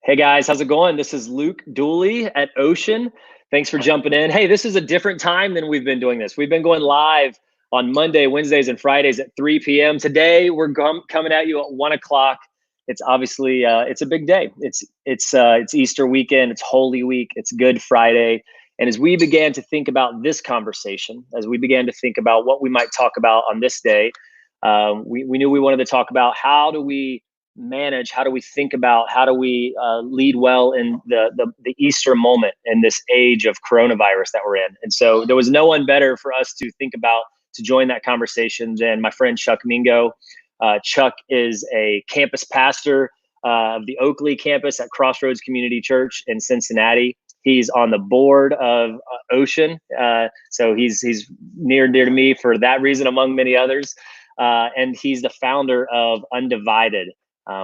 Hey guys, how's it going? This is Luke Dooley at Ocean. Thanks for jumping in. Hey, this is a different time than we've been doing this. We've been going live on Monday, Wednesdays, and Fridays at 3 p.m. Today, we're coming at you at 1 o'clock. It's obviously it's a big day. It's Easter weekend. It's Holy Week. It's Good Friday. And as we began to think about this conversation, as we began to think about what we might talk about on this day, we knew we wanted to talk about how do we manage, how do we think about, how do we lead well in the Easter moment in this age of coronavirus that we're in. And so there was no one better for us to think about, to join that conversation than my friend Chuck Mingo. Chuck is a campus pastor of the Oakley campus at Crossroads Community Church in Cincinnati. He's on the board of Ocean. So he's near and dear to me for that reason, among many others. And he's the founder of Undivided,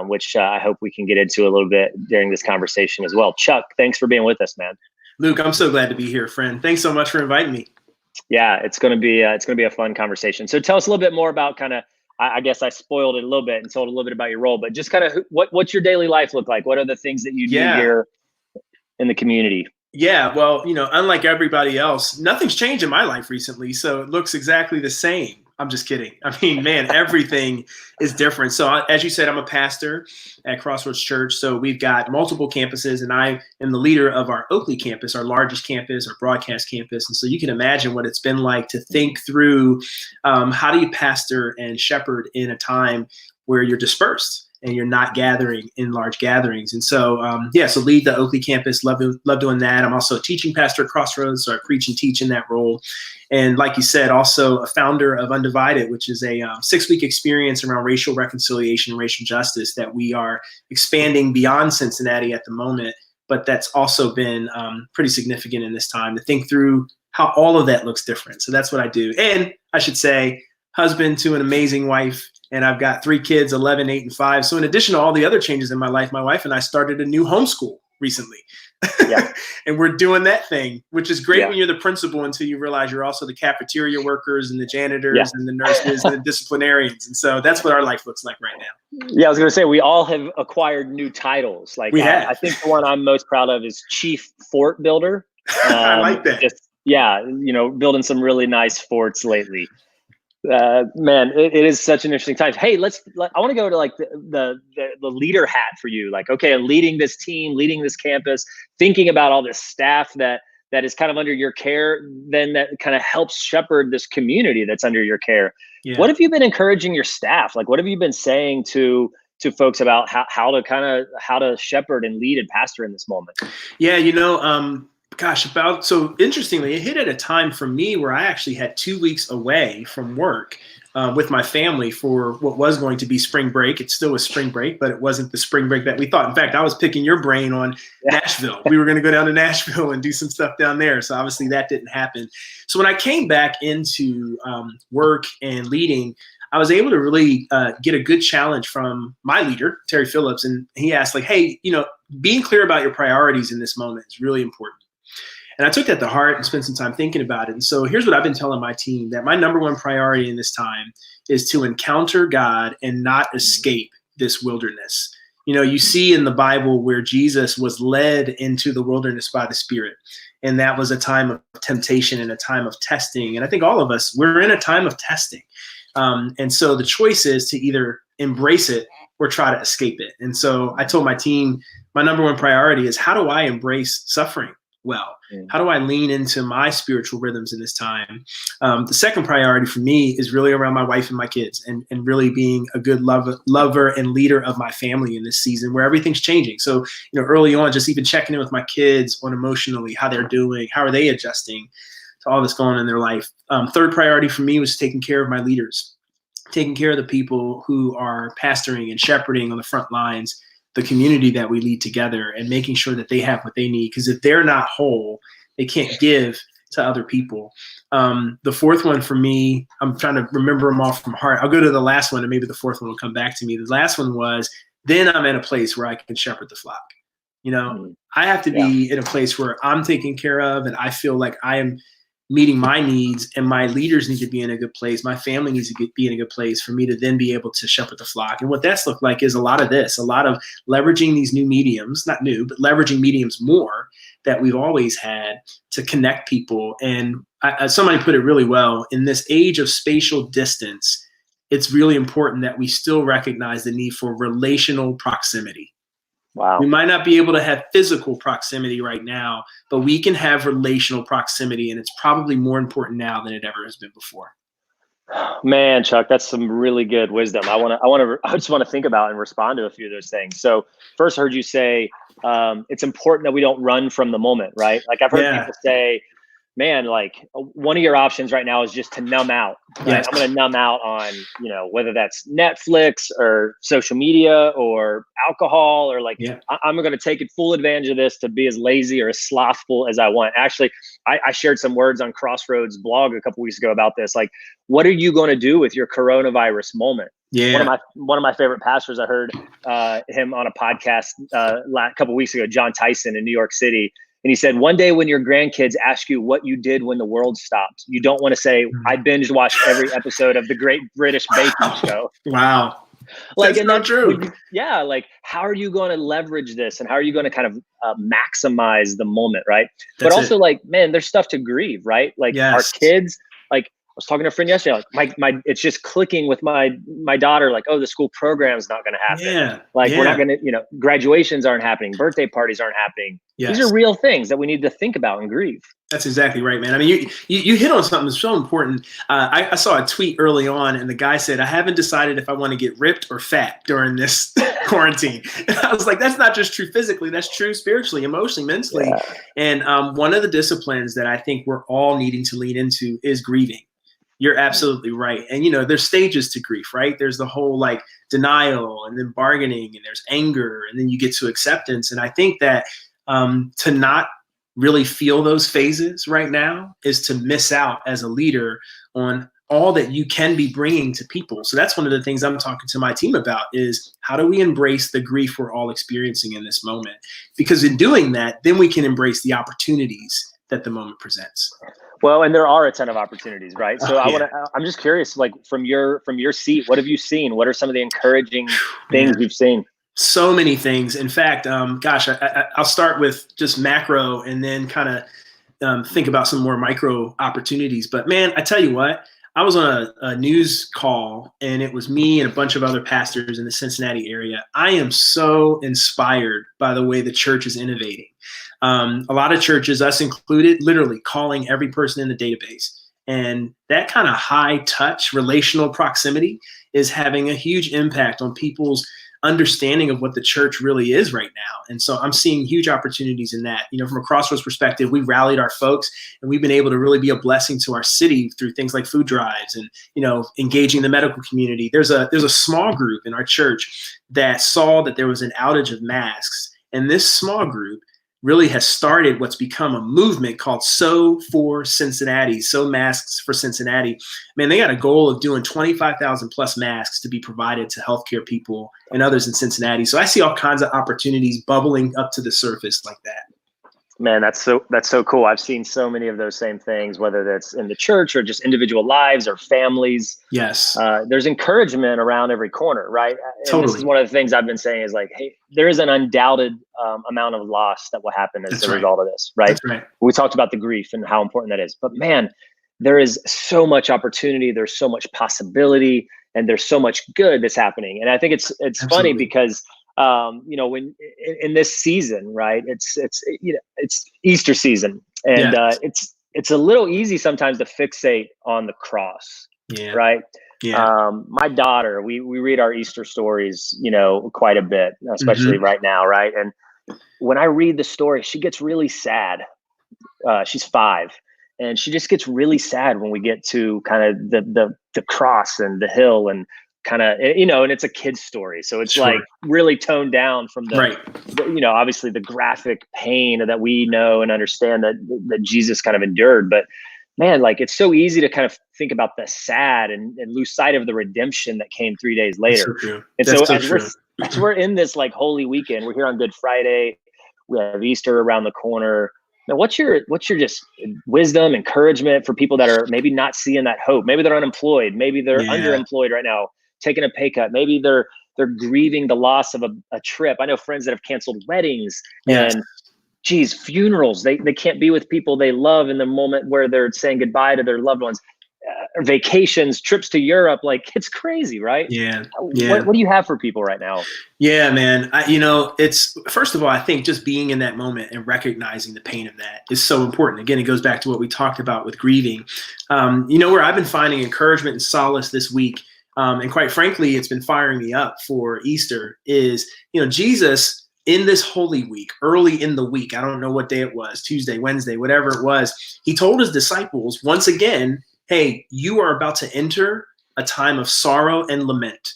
which I hope we can get into a little bit during this conversation as well. Chuck, thanks for being with us, man. Luke, I'm so glad to be here, friend. Thanks so much for inviting me. Yeah, it's gonna be a fun conversation. So tell us a little bit more about kind of, I guess I spoiled it a little bit and told a little bit about your role, but just kind of what's your daily life look like? What are the things that you do here in the community? Yeah, well, unlike everybody else, nothing's changed in my life recently, so it looks exactly the same. I'm just kidding. I mean, man, everything is different. So as you said, I'm a pastor at Crossroads Church. So we've got multiple campuses, and I am the leader of our Oakley campus, our largest campus, our broadcast campus. And so you can imagine what it's been like to think through how do you pastor and shepherd in a time where you're dispersed and you're not gathering in large gatherings. And so, so lead the Oakley campus, love doing that. I'm also a teaching pastor at Crossroads, so I preach and teach in that role. And like you said, also a founder of Undivided, which is a 6-week experience around racial reconciliation and racial justice that we are expanding beyond Cincinnati at the moment. But that's also been pretty significant in this time to think through how all of that looks different. So that's what I do. And I should say, husband to an amazing wife. And I've got 3 kids, 11, 8, and 5. So in addition to all the other changes in my life, my wife and I started a new homeschool recently. Yeah. And we're doing that thing, which is great when you're the principal until you realize you're also the cafeteria workers and the janitors and the nurses and the disciplinarians. And so that's what our life looks like right now. Yeah, I was going to say, we all have acquired new titles. Like I think the one I'm most proud of is Chief Fort Builder. I like that. Building some really nice forts lately. Man, it is such an interesting time. Hey, I want to go to like the leader hat for you. Like, okay, leading this team, leading this campus, thinking about all this staff that is kind of under your care, then that kind of helps shepherd this community that's under your care. Yeah. What have you been encouraging your staff? Like, what have you been saying to folks about how to shepherd and lead and pastor in this moment? Yeah, so interestingly, it hit at a time for me where I actually had 2 weeks away from work with my family for what was going to be spring break. It still was spring break, but it wasn't the spring break that we thought. In fact, I was picking your brain on Nashville. We were going to go down to Nashville and do some stuff down there. So obviously that didn't happen. So when I came back into work and leading, I was able to really get a good challenge from my leader, Terry Phillips. And he asked, like, hey, being clear about your priorities in this moment is really important. And I took that to heart and spent some time thinking about it. And so here's what I've been telling my team, that my number one priority in this time is to encounter God and not escape this wilderness. You see in the Bible where Jesus was led into the wilderness by the Spirit. And that was a time of temptation and a time of testing. And I think all of us, we're in a time of testing. And so the choice is to either embrace it or try to escape it. And so I told my team, my number one priority is, how do I embrace suffering well? How do I lean into my spiritual rhythms in this time? The second priority for me is really around my wife and my kids, and really being a good lover and leader of my family in this season where everything's changing. So, early on, just even checking in with my kids on emotionally, how they're doing, how are they adjusting to all that's going on in their life. Third priority for me was taking care of my leaders, taking care of the people who are pastoring and shepherding on the front lines, the community that we lead together, and making sure that they have what they need. Because if they're not whole, they can't give to other people. The fourth one for me, I'm trying to remember them all from heart. I'll go to the last one and maybe the fourth one will come back to me. The last one was, then I'm in a place where I can shepherd the flock. I have to be in a place where I'm taken care of, and I feel like I am meeting my needs, and my leaders need to be in a good place. My family needs to be in a good place for me to then be able to shepherd the flock. And what that's looked like is a lot of leveraging these new mediums, not new, but leveraging mediums more that we've always had to connect people. And somebody put it really well, in this age of spatial distance, it's really important that we still recognize the need for relational proximity. Wow. We might not be able to have physical proximity right now, but we can have relational proximity, and it's probably more important now than it ever has been before. Man, Chuck, that's some really good wisdom. I just want to think about and respond to a few of those things. So first, I heard you say it's important that we don't run from the moment, right? Like I've heard people say, man, like one of your options right now is just to numb out. Right? Yes. I'm going to numb out on, whether that's Netflix or social media or alcohol, or like, I'm going to take full advantage of this to be as lazy or as slothful as I want. Actually, I shared some words on Crossroads blog a couple weeks ago about this. Like, what are you going to do with your coronavirus moment? Yeah. One of my favorite pastors, I heard him on a podcast a couple weeks ago, John Tyson in New York City. And he said, one day when your grandkids ask you what you did when the world stopped, you don't want to say, I binge watched every episode of the Great British Baking Show. Wow. Like, that's not true. Like, how are you going to leverage this? And how are you going to kind of maximize the moment, right? But also, like, man, there's stuff to grieve, right? Like our kids, like, I was talking to a friend yesterday, like my it's just clicking with my daughter, like, oh, the school program's not going to happen. We're not going to, graduations aren't happening. Birthday parties aren't happening. These are real things that we need to think about and grieve. That's exactly right, man. I mean, you hit on something that's so important. I saw a tweet early on, and the guy said, I haven't decided if I want to get ripped or fat during this quarantine. And I was like, that's not just true physically, that's true spiritually, emotionally, mentally. And one of the disciplines that I think we're all needing to lean into is grieving. You're absolutely right. And, there's stages to grief, right? There's the whole like denial, and then bargaining, and there's anger, and then you get to acceptance. And I think that to not really feel those phases right now is to miss out as a leader on all that you can be bringing to people. So that's one of the things I'm talking to my team about, is how do we embrace the grief we're all experiencing in this moment? Because in doing that, then we can embrace the opportunities that the moment presents. Well, and there are a ton of opportunities, right? So I'm just curious, like from your seat, what have you seen? What are some of the encouraging things you've seen? So many things. In fact, I'll start with just macro and then kind of think about some more micro opportunities. But man, I tell you what, I was on a news call, and it was me and a bunch of other pastors in the Cincinnati area. I am so inspired by the way the church is innovating. A lot of churches, us included, literally calling every person in the database. And that kind of high touch relational proximity is having a huge impact on people's understanding of what the church really is right now. And so I'm seeing huge opportunities in that. From a Crossroads perspective, we rallied our folks, and we've been able to really be a blessing to our city through things like food drives and, engaging the medical community. There's a small group in our church that saw that there was an outage of masks. And this small group really has started what's become a movement called Sew for Cincinnati, Sew Masks for Cincinnati. Man, they got a goal of doing 25,000 plus masks to be provided to healthcare people and others in Cincinnati. So I see all kinds of opportunities bubbling up to the surface like that. Man, that's so cool. I've seen so many of those same things, whether that's in the church or just individual lives or families. Yes. There's encouragement around every corner, right? Totally. And this is one of the things I've been saying is like, hey, there is an undoubted amount of loss that will happen as a result of this, right? That's right. We talked about the grief and how important that is. But man, there is so much opportunity. There's so much possibility, and there's so much good that's happening. And I think it's funny because when in this season, right, it's Easter season, and it's a little easy sometimes to fixate on the cross, right? My daughter, we read our Easter stories, quite a bit, especially right now, right? And when I read the story, she gets really sad. She's 5, and she just gets really sad when we get to kind of the cross and the hill, and kind of, and it's a kid's story. So it's like really toned down from the obviously the graphic pain that we know and understand that Jesus kind of endured. But man, like it's so easy to kind of think about the sad and lose sight of the redemption that came 3 days later. And as we're in this like Holy Weekend, we're here on Good Friday, we have Easter around the corner. Now, what's your just wisdom, encouragement for people that are maybe not seeing that hope? Maybe they're unemployed. Maybe they're Yeah. underemployed right now, taking a pay cut. Maybe they're grieving the loss of a trip. I know friends that have canceled weddings Yes. and geez, funerals. They can't be with people they love in the moment where they're saying goodbye to their loved ones. Vacations, trips to Europe, like it's crazy, right? Yeah. What do you have for people right now? Yeah, man. It's first of all, I think just being in that moment and recognizing the pain of that is so important. Again, it goes back to what we talked about with grieving. Where I've been finding encouragement and solace this week, and quite frankly, it's been firing me up for Easter, is, Jesus in this Holy Week, early in the week, I don't know what day it was, Tuesday, Wednesday, whatever it was, he told his disciples once again, hey, you are about to enter a time of sorrow and lament.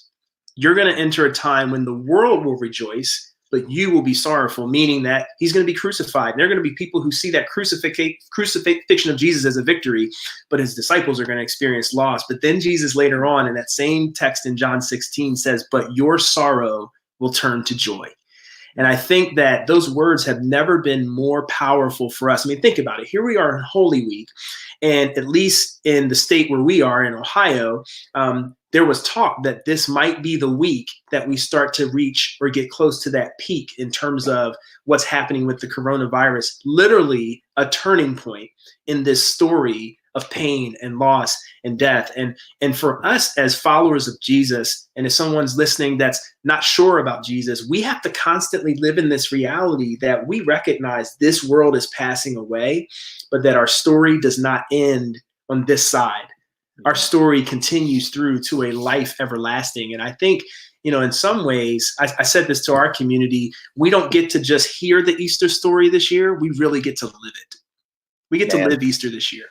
You're going to enter a time when the world will rejoice, but you will be sorrowful, meaning that he's going to be crucified. And there are going to be people who see that crucifixion of Jesus as a victory, but his disciples are going to experience loss. But then Jesus later on in that same text in John 16 says, but your sorrow will turn to joy. And I think that those words have never been more powerful for us. I mean, think about it. Here we are in Holy Week, and at least in the state where we are in Ohio, there was talk that this might be the week that we start to reach or get close to that peak in terms of what's happening with the coronavirus, literally a turning point in this story of pain and loss and death. And for us as followers of Jesus, and if someone's listening that's not sure about Jesus, we have to constantly live in this reality that we recognize this world is passing away, but that our story does not end on this side. Our story continues through to a life everlasting. And I think, in some ways, I said this to our community, we don't get to just hear the Easter story this year. We really get to live it. We get to live Easter this year.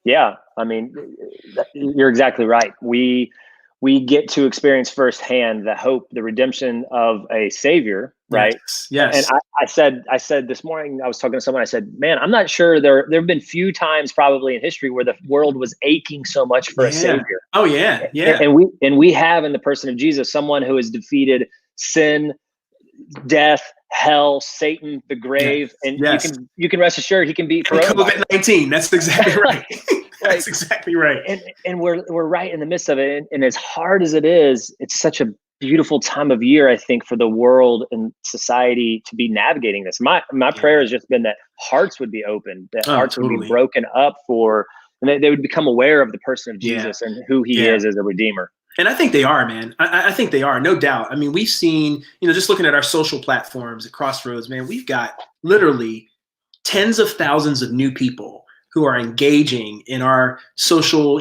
Yeah, I mean, you're exactly right. We get to experience firsthand the hope, the redemption of a Savior, right? Yes. And I said this morning, I was talking to someone. I said, "Man, I'm not sure there have been few times probably in history where the world was aching so much for a Savior." Oh yeah, yeah. And we have in the person of Jesus someone who has defeated sin, death, hell, Satan, the grave, and you can rest assured he can beat COVID-19. That's exactly right. That's exactly right. And we're right in the midst of it. And as hard as it is, it's such a beautiful time of year, I think, for the world and society to be navigating this. My prayer has just been that hearts would be open, that hearts would be broken up and they would become aware of the person of Jesus and who he is as a redeemer. And I think they are, man. I think they are, no doubt. I mean, we've seen, just looking at our social platforms at Crossroads, man, we've got literally tens of thousands of new people who are engaging in our social,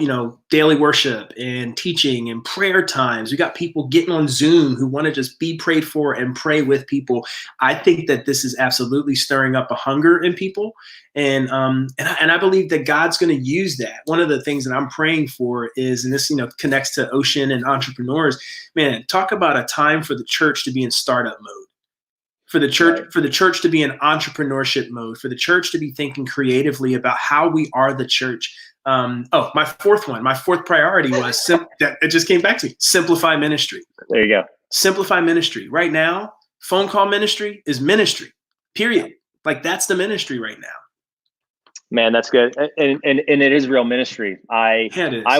daily worship and teaching and prayer times. We got people getting on Zoom who want to just be prayed for and pray with people. I think that this is absolutely stirring up a hunger in people. And I believe that God's going to use that. One of the things that I'm praying for is, and this, connects to Ocean and entrepreneurs, man, talk about a time for the church to be in startup mode. For the church to be in entrepreneurship mode, for the church to be thinking creatively about how we are the church. My fourth priority was it just came back to me. Simplify ministry. There you go. Simplify ministry. Right now, phone call ministry is ministry. Period. Like that's the ministry right now. Man, that's good, and it is real ministry. I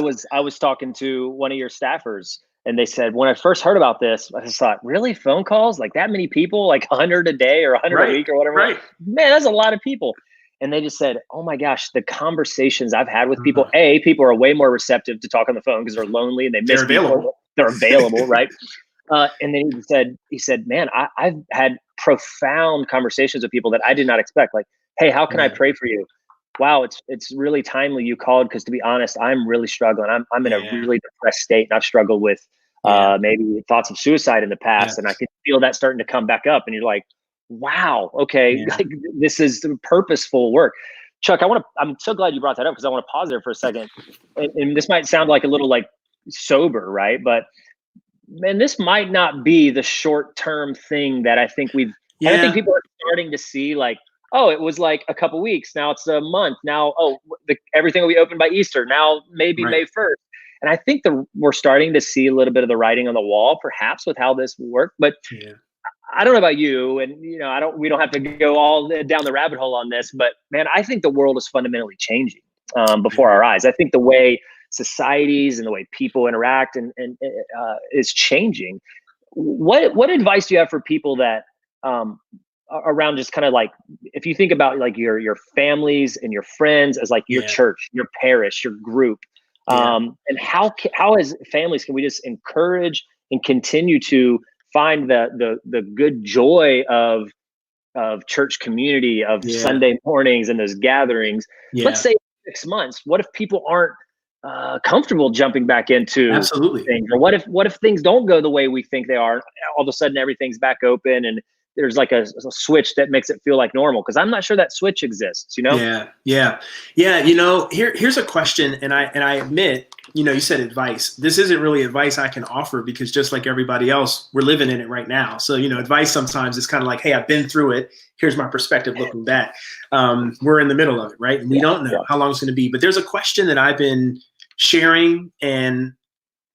was talking to one of your staffers. And they said, when I first heard about this, I just thought, really, phone calls? Like that many people, like 100 a day or 100 a week or whatever? Right. Man, that's a lot of people. And they just said, oh my gosh, the conversations I've had with people, people are way more receptive to talk on the phone because they're lonely and they miss people. They're available, right? And then he said, man, I've had profound conversations with people that I did not expect. Like, hey, how can I pray for you? Wow, it's really timely you called because to be honest, I'm really struggling. I'm in a really depressed state, and I've struggled with maybe thoughts of suicide in the past, and I can feel that starting to come back up. And you're like, wow, okay, like this is purposeful work. Chuck, I'm so glad you brought that up because I want to pause there for a second. And this might sound like a little like sober, right? But man, this might not be the short-term thing that I think I think people are starting to see like, oh, it was like a couple weeks. Now it's a month. Now, everything will be open by Easter. Now, maybe May 1st. And I think we're starting to see a little bit of the writing on the wall, perhaps, with how this will work. But I don't know about you, and we don't have to go all down the rabbit hole on this, but man, I think the world is fundamentally changing before our eyes. I think the way societies and the way people interact and is changing. What advice do you have for people that around just kind of like, if you think about like your families and your friends as like your church, your parish, your group, and how as families can we just encourage and continue to find the good joy of church community, of Sunday mornings and those gatherings? Let's say 6 months. What if people aren't comfortable jumping back into things? Or what if things don't go the way we think they are? All of a sudden, everything's back open, and there's like a switch that makes it feel like normal. Because I'm not sure that switch exists. Yeah. Here's a question, and I admit, you said advice. This isn't really advice I can offer, because just like everybody else, we're living in it right now. So advice sometimes is kind of like, hey, I've been through it. Here's my perspective looking back. We're in the middle of it, right? And we don't know how long it's going to be. But there's a question that I've been sharing and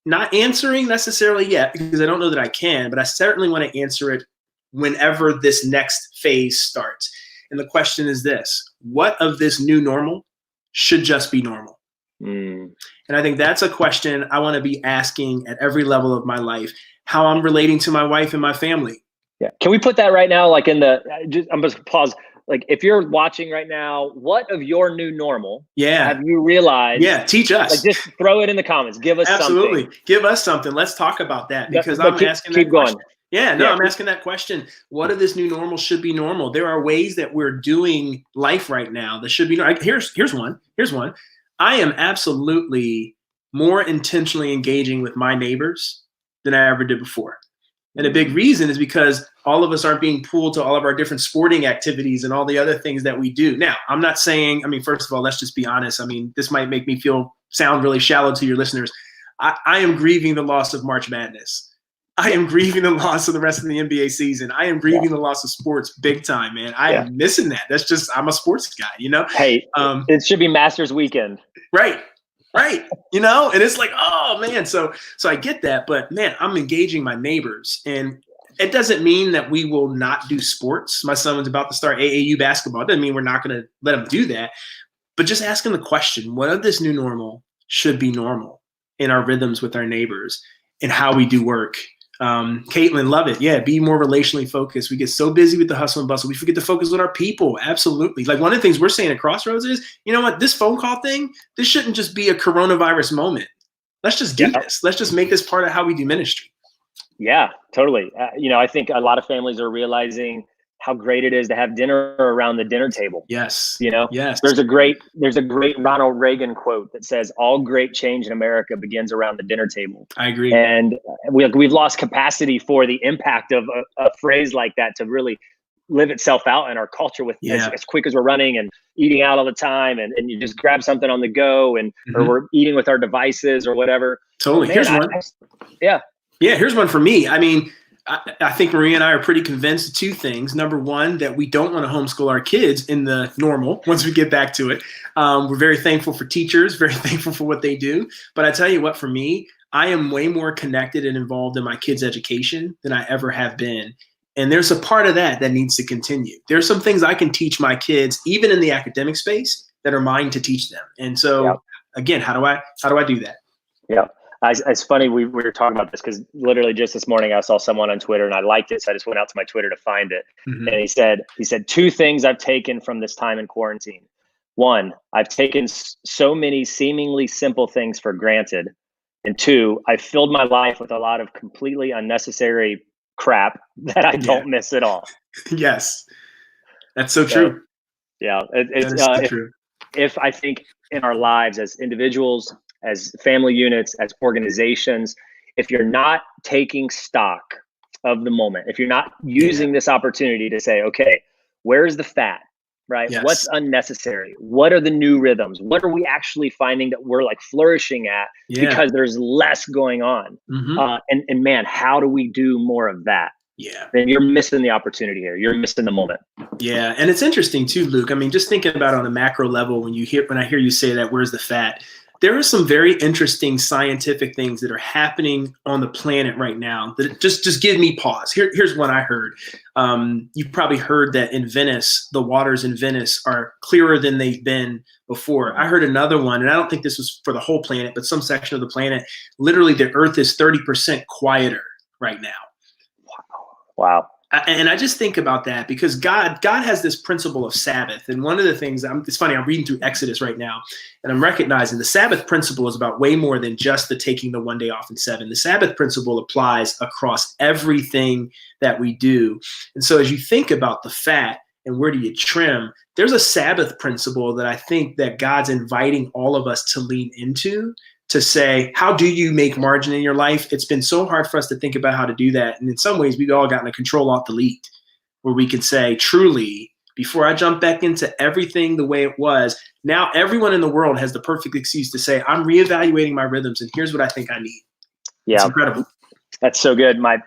not answering necessarily yet, because I don't know that I can, but I certainly want to answer it whenever this next phase starts. And the question is this: what of this new normal should just be normal? And I think that's a question I want to be asking at every level of my life, how I'm relating to my wife and my family. Yeah. Can we put that right now? Like I'm going to pause. Like, if you're watching right now, what of your new normal have you realized? Yeah, teach us. Like, just throw it in the comments. Give us Absolutely. something. Give us something. Let's talk about that, because I'm asking that question. I'm asking that question. What of this new normal should be normal? There are ways that we're doing life right now that should be normal. Here's one. I am absolutely more intentionally engaging with my neighbors than I ever did before. And a big reason is because all of us aren't being pulled to all of our different sporting activities and all the other things that we do. Now, I'm not saying, first of all, let's just be honest. This might make me sound really shallow to your listeners. I am grieving the loss of March Madness. I am grieving the loss of the rest of the NBA season. I am grieving the loss of sports big time, man. I am missing that. That's just, I'm a sports guy, Hey, it should be Masters weekend. Right. And it's like, oh man. So I get that, but man, I'm engaging my neighbors, and it doesn't mean that we will not do sports. My son was about to start AAU basketball. It doesn't mean we're not going to let him do that, but just asking the question, what of this new normal should be normal in our rhythms with our neighbors and how we do work. Caitlin, love it. Yeah, be more relationally focused. We get so busy with the hustle and bustle, we forget to focus on our people. Absolutely. Like, one of the things we're saying at Crossroads is, you know what, this phone call thing, this shouldn't just be a coronavirus moment. Let's just do this. Let's just make this part of how we do ministry. Yeah, totally. I think a lot of families are realizing how great it is to have dinner around the dinner table. Yes. Yes. There's a great Ronald Reagan quote that says, all great change in America begins around the dinner table. I agree. And we've lost capacity for the impact of a phrase like that to really live itself out in our culture with as quick as we're running and eating out all the time. And you just grab something on the go and or we're eating with our devices or whatever. Totally. Man, here's one. Yeah, here's one for me. I think Maria and I are pretty convinced of two things. Number one, that we don't want to homeschool our kids in the normal once we get back to it. We're very thankful for teachers, very thankful for what they do. But I tell you what, for me, I am way more connected and involved in my kids' education than I ever have been. And there's a part of that needs to continue. There's some things I can teach my kids, even in the academic space, that are mine to teach them. And so, again, how do I do that? Yeah. It's funny, we were talking about this because literally just this morning I saw someone on Twitter and I liked it. So I just went out to my Twitter to find it. And he said, two things I've taken from this time in quarantine. One, I've taken so many seemingly simple things for granted. And two, I've filled my life with a lot of completely unnecessary crap that I don't miss at all. Yes. That's so true. Yeah. It's true. If I think in our lives as individuals, as family units, as organizations, if you're not taking stock of the moment, if you're not using this opportunity to say, okay, where's the fat, right? Yes. What's unnecessary? What are the new rhythms? What are we actually finding that we're like flourishing at because there's less going on? And man, how do we do more of that? Yeah. Then you're missing the opportunity here. You're missing the moment. Yeah. And it's interesting too, Luke. Just thinking about it on a macro level, when I hear you say that, where's the fat? There are some very interesting scientific things that are happening on the planet right now that just give me pause. Here's one I heard. You've probably heard that in Venice, the waters in Venice are clearer than they've been before. I heard another one, and I don't think this was for the whole planet, but some section of the planet, literally the Earth is 30% quieter right now. Wow. And I just think about that because God has this principle of Sabbath. And one of the things, it's funny, I'm reading through Exodus right now, and I'm recognizing the Sabbath principle is about way more than just the taking the one day off in 7. The Sabbath principle applies across everything that we do. And so as you think about the fat and where do you trim, there's a Sabbath principle that I think that God's inviting all of us to lean into, to say, how do you make margin in your life? It's been so hard for us to think about how to do that. And in some ways, we've all gotten a control alt delete, where we can say, truly, before I jump back into everything the way it was, now everyone in the world has the perfect excuse to say, I'm reevaluating my rhythms, and here's what I think I need. Yeah. It's incredible. That's so good. My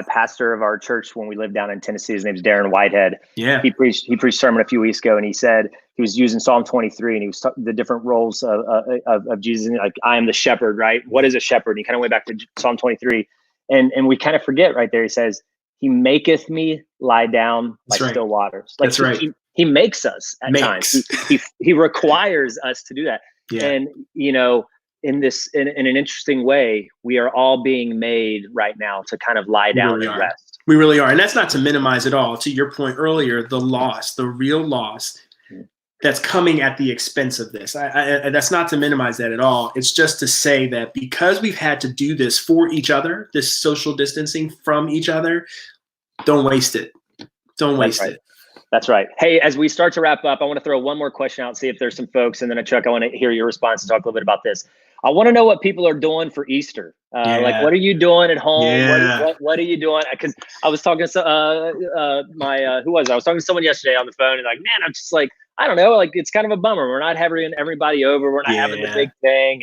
pastor of our church when we lived down in Tennessee, his name's Darren Whitehead. Yeah. He preached a sermon a few weeks ago, and he said he was using Psalm 23, and he was the different roles of Jesus. And like, I am the shepherd, right? What is a shepherd? And he kind of went back to Psalm 23, and we kind of forget right there. He says, "He maketh me lie down by still waters." Like, that's right. He makes us at times. He requires us to do that. Yeah. And in an interesting way, we are all being made right now to kind of lie down and rest. We really are. And that's not to minimize at all. To your point earlier, the real loss that's coming at the expense of this. That's not to minimize that at all. It's just to say that because we've had to do this for each other, this social distancing from each other, don't waste it. Don't waste it. That's right. Hey, as we start to wrap up, I want to throw one more question out and see if there's some folks. And then Chuck, I want to hear your response and talk a little bit about this. I want to know what people are doing for Easter. Like, what are you doing at home? Yeah. What are you doing? Because I was talking to I was talking to someone yesterday on the phone, and like, man, I'm just like, I don't know, like, it's kind of a bummer. We're not having everybody over. We're not having the big thing,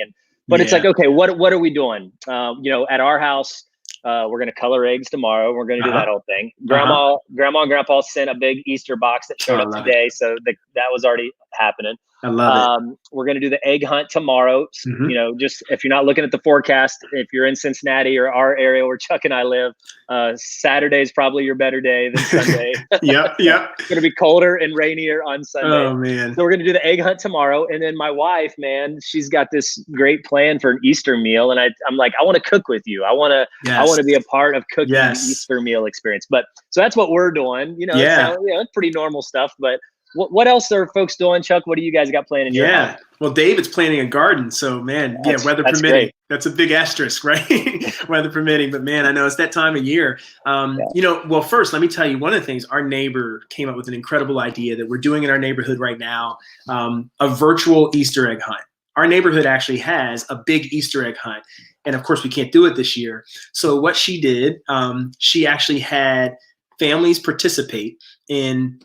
but it's like, okay, what are we doing? At our house, we're going to color eggs tomorrow. We're going to do that whole thing. Grandma and Grandpa sent a big Easter box that showed up today, so that was already happening. I love it. We're going to do the egg hunt tomorrow. Just if you're not looking at the forecast, if you're in Cincinnati or our area where Chuck and I live, Saturday is probably your better day than Sunday. Yep. It's going to be colder and rainier on Sunday. Oh, man. So we're going to do the egg hunt tomorrow. And then my wife, man, she's got this great plan for an Easter meal. And I'm like, I want to cook with you. I want to be a part of cooking the Easter meal experience. But so that's what we're doing. It's pretty normal stuff, but what else are folks doing, Chuck? What do you guys got planned in your home? Well, David's planting a garden, so man, weather permitting. Great. That's a big asterisk, right? Weather permitting, but man, I know it's that time of year. Well, first, let me tell you one of the things. Our neighbor came up with an incredible idea that we're doing in our neighborhood right now, a virtual Easter egg hunt. Our neighborhood actually has a big Easter egg hunt, and of course, we can't do it this year. So what she did, she actually had families participate in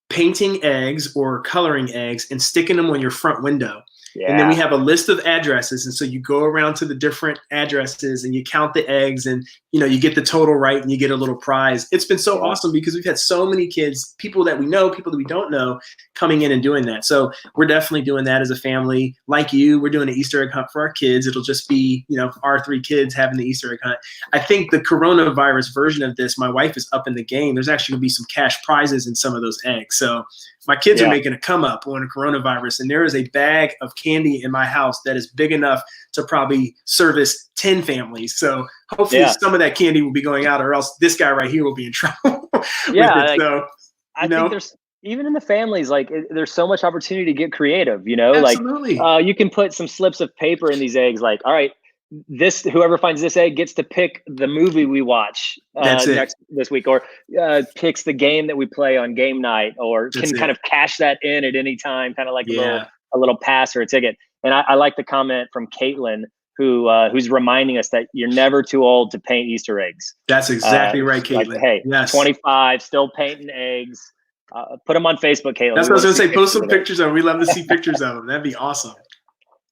painting eggs or coloring eggs and sticking them on your front window. Yeah. And then we have a list of addresses. And so you go around to the different addresses and you count the eggs and, you get the total right and you get a little prize. It's been so awesome because we've had so many kids, people that we know, people that we don't know, coming in and doing that. So we're definitely doing that as a family. Like you, we're doing an Easter egg hunt for our kids. It'll just be, our 3 kids having the Easter egg hunt. I think the coronavirus version of this, my wife is up in the game. There's actually going to be some cash prizes in some of those eggs. So my kids are making a come up on coronavirus, and there is a bag of candy in my house that is big enough to probably service 10 families. So hopefully some of that candy will be going out, or else this guy right here will be in trouble. I think there's, even in the families, like there's so much opportunity to get creative, Absolutely. Like you can put some slips of paper in these eggs. Like, all right, whoever finds this egg gets to pick the movie we watch this week, or picks the game that we play on game night, or kind of cash that in at any time, kind of like a little pass or a ticket. And I like the comment from Caitlin, who's reminding us that you're never too old to paint Easter eggs. That's exactly right, Caitlin. Like, hey, 25, still painting eggs. Put them on Facebook, Caitlin. That's what I was going to say. Post some pictures of them. We love to see pictures of them. That'd be awesome.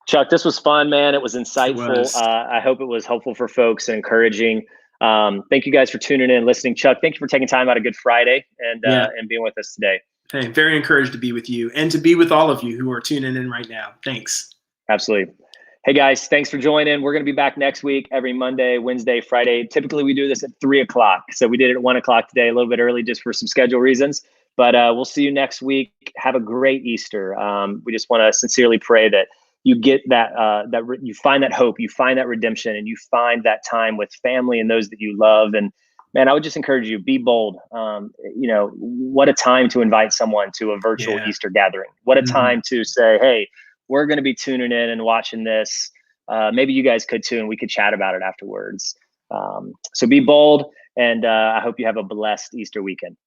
Chuck, this was fun, man. It was insightful. It was. I hope it was helpful for folks and encouraging. Thank you guys for tuning in, listening. Chuck, thank you for taking time out of Good Friday and being with us today. Hey, very encouraged to be with you and to be with all of you who are tuning in right now. Thanks. Absolutely. Hey guys, thanks for joining. We're going to be back next week, every Monday, Wednesday, Friday. Typically we do this at 3:00. So we did it at 1:00 today, a little bit early just for some schedule reasons, but we'll see you next week. Have a great Easter. We just want to sincerely pray that you get that, you find that hope, you find that redemption, and you find that time with family and those that you love. And man, I would just encourage you, be bold. What a time to invite someone to a virtual Easter gathering. What a time to say, hey, we're going to be tuning in and watching this. Maybe you guys could too, and we could chat about it afterwards. So be bold, and I hope you have a blessed Easter weekend.